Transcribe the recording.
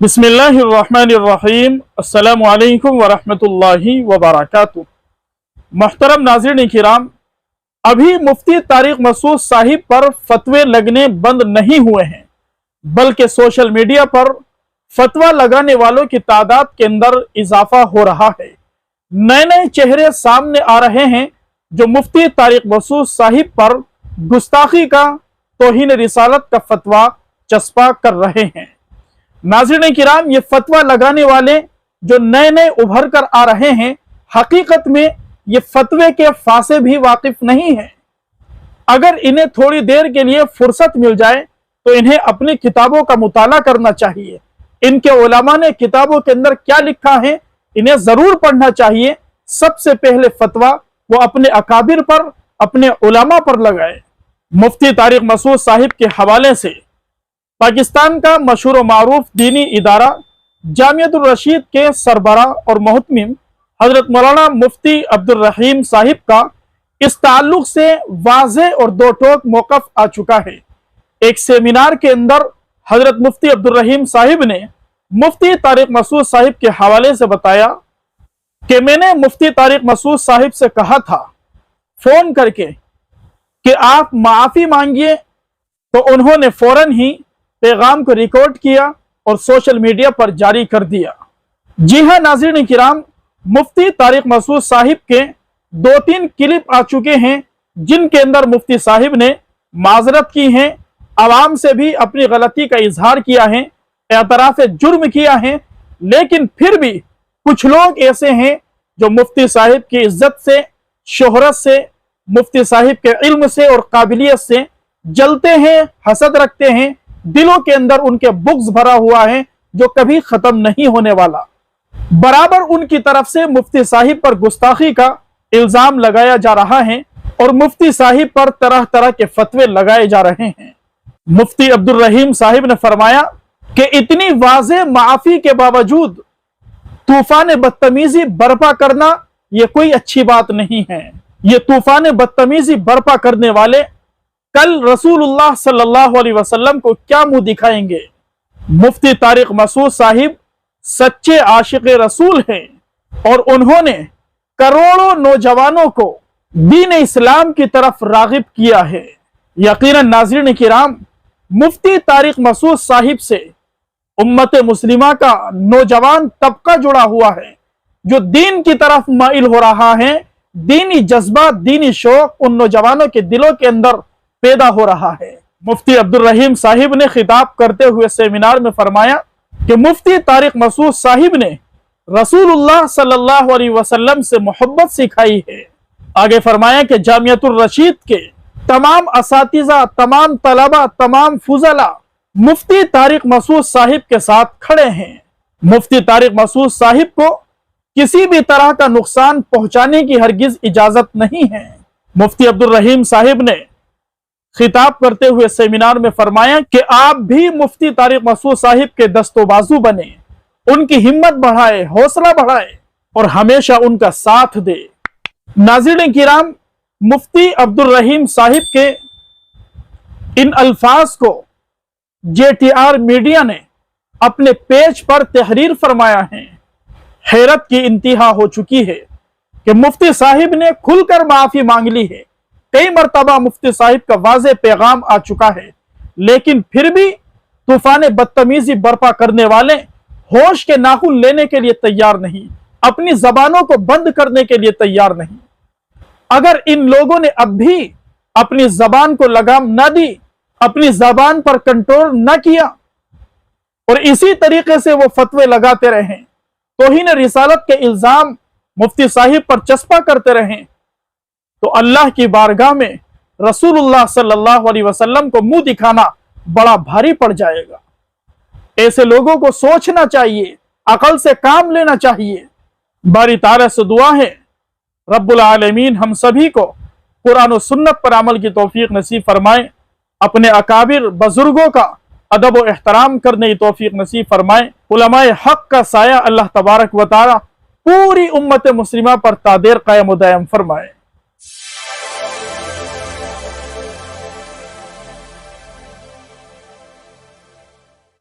बिस्मिल्लाहिर्रहमानिर्रहीम। अस्सलामु अलैकुम वरहमतुल्लाहि वबरकातुह। मोहतरम नाज़रीन किराम, अभी मुफ्ती तारिक मसूद साहिब पर फतवे लगने बंद नहीं हुए हैं, बल्कि सोशल मीडिया पर फतवा लगाने वालों की तादाद के अंदर इजाफा हो रहा है। नए नए चेहरे सामने आ रहे हैं जो मुफ्ती तारिक मसूद साहिब पर गुस्ताखी का, तौहीन रिसालत का फतवा चस्पा कर रहे हैं। नाज़रीन किराम, ये फतवा लगाने वाले जो नए नए उभर कर आ रहे हैं, हकीकत में ये फतवे के फासे भी वाकिफ नहीं है। अगर इन्हें थोड़ी देर के लिए फुर्सत मिल जाए तो इन्हें अपनी किताबों का मुताला करना चाहिए। इनके उलमा ने किताबों के अंदर क्या लिखा है, इन्हें जरूर पढ़ना चाहिए। सबसे पहले फतवा वो अपने अकाबिर पर, अपने उलमा पर लगाए। मुफ्ती तारिक मसूद साहिब के हवाले से पाकिस्तान का मशहूर मारूफ दीनी इदारा जामियतुर रशीद के सरबरा और मोहतमिम हजरत मौलाना मुफ्ती अब्दुल रहीम साहिब का इस ताल्लुक से वाज़े और दो टोक मौक़िफ़ आ चुका है। एक सेमिनार के अंदर हजरत मुफ्ती अब्दुल रहीम साहिब ने मुफ्ती तारिक मसूद साहिब के हवाले से बताया कि मैंने मुफ्ती तारिक मसूद साहिब से कहा था फोन करके कि आप माफ़ी मांगिए, तो उन्होंने फौरन ही पैगाम को रिकॉर्ड किया और सोशल मीडिया पर जारी कर दिया। जी हाँ नाज़रीन किराम, मुफ्ती तारिक मसूद साहिब के 2-3 क्लिप आ चुके हैं जिनके अंदर मुफ्ती साहिब ने माजरत की है, आवाम से भी अपनी गलती का इजहार किया है, एतराफ़ जुर्म किया है। लेकिन फिर भी कुछ लोग ऐसे हैं जो मुफ्ती साहिब की इज्जत से, शोहरत से, मुफ्ती साहिब के इल्म से और काबिलियत से जलते हैं, हसद रखते हैं। दिलों के अंदर उनके बुग़्ज़ भरा हुआ है जो कभी खत्म नहीं होने वाला। बराबर उनकी तरफ से मुफ्ती साहिब पर गुस्ताखी का इल्जाम लगाया जा रहा है और मुफ्ती साहिब पर तरह तरह के फतवे लगाए जा रहे हैं। मुफ्ती अब्दुल रहीम साहिब ने फरमाया कि इतनी वाज़े माफी के बावजूद तूफान बदतमीजी बर्पा करना यह कोई अच्छी बात नहीं है। ये तूफान बदतमीजी बर्पा करने वाले कल रसूलुल्लाह सल्लल्लाहु अलैहि वसल्लम को क्या मुंह दिखाएंगे। मुफ्ती तारिक मसूद साहिब सच्चे आशिक रसूल हैं और उन्होंने करोड़ों नौजवानों को दीन इस्लाम की तरफ रागिब किया है। यकीनन नाज़रीन किराम, मुफ्ती तारिक मसूद साहिब से उम्मत मुस्लिमा का नौजवान तबका जुड़ा हुआ है जो दीन की तरफ माइल हो रहा है। दीनी जज्बा, दीनी शौक उन नौजवानों के दिलों के अंदर पैदा हो रहा है। मुफ्ती अब्दुल रहीम साहिब ने खिताब करते हुए सेमिनार में फरमाया कि मुफ्ती तारिक मसूद साहिब ने रसूलुल्लाह सल्लल्लाहु अलैहि वसल्लम से मोहब्बत सिखाई है। आगे फरमाया कि जामियतुर रशीद के तमाम असातिज़ा, तमाम तलबा, तमाम फुज़ला मुफ्ती तारिक मसूद साहिब के साथ खड़े हैं। मुफ्ती तारिक मसूद साहिब को किसी भी तरह का नुकसान पहुंचाने की हरगिज इजाजत नहीं है। मुफ्ती अब्दुल रहीम साहिब ने खिताब करते हुए सेमिनार में फरमाया कि आप भी मुफ्ती तारिक मसूद साहिब के दस्तोबाजू बने, उनकी हिम्मत बढ़ाए, हौसला बढ़ाए और हमेशा उनका साथ दे। नाज़रीन किराम, मुफ्ती अब्दुल रहीम साहिब के इन अल्फाज को JTR मीडिया ने अपने पेज पर तहरीर फरमाया है। हैरत की इंतहा हो चुकी है कि मुफ्ती साहिब ने खुलकर माफी मांग ली है। कई मरतबा मुफ्ती साहिब का वाज़े पैगाम आ चुका है, लेकिन फिर भी तूफान बदतमीजी बर्पा करने वाले होश के नाखून लेने के लिए तैयार नहीं, अपनी जबानों को बंद करने के लिए तैयार नहीं। अगर इन लोगों ने अब भी अपनी जबान को लगाम न दी, अपनी जबान पर कंट्रोल न किया और इसी तरीके से वो फतवे लगाते रहे, तौहीन रिसालत के इल्जाम मुफ्ती साहिब पर चस्पा करते रहे, तो अल्लाह की बारगाह में रसूलुल्लाह सल्लल्लाहु अलैहि वसल्लम को मुंह दिखाना बड़ा भारी पड़ जाएगा। ऐसे लोगों को सोचना चाहिए, अकल से काम लेना चाहिए। बारी ताला से दुआ है रब्बुल आलमीन हम सभी को कुरान और सुन्नत पर अमल की तौफीक नसीब फरमाए, अपने अकाबिर बुजुर्गों का अदब व एहतराम करने की तौफीक नसीब फरमाए। उलमाए हक का साया अल्लाह तबारक व तआला पूरी उम्मत मुस्लिमा पर तादेर कायम व दायम फरमाए।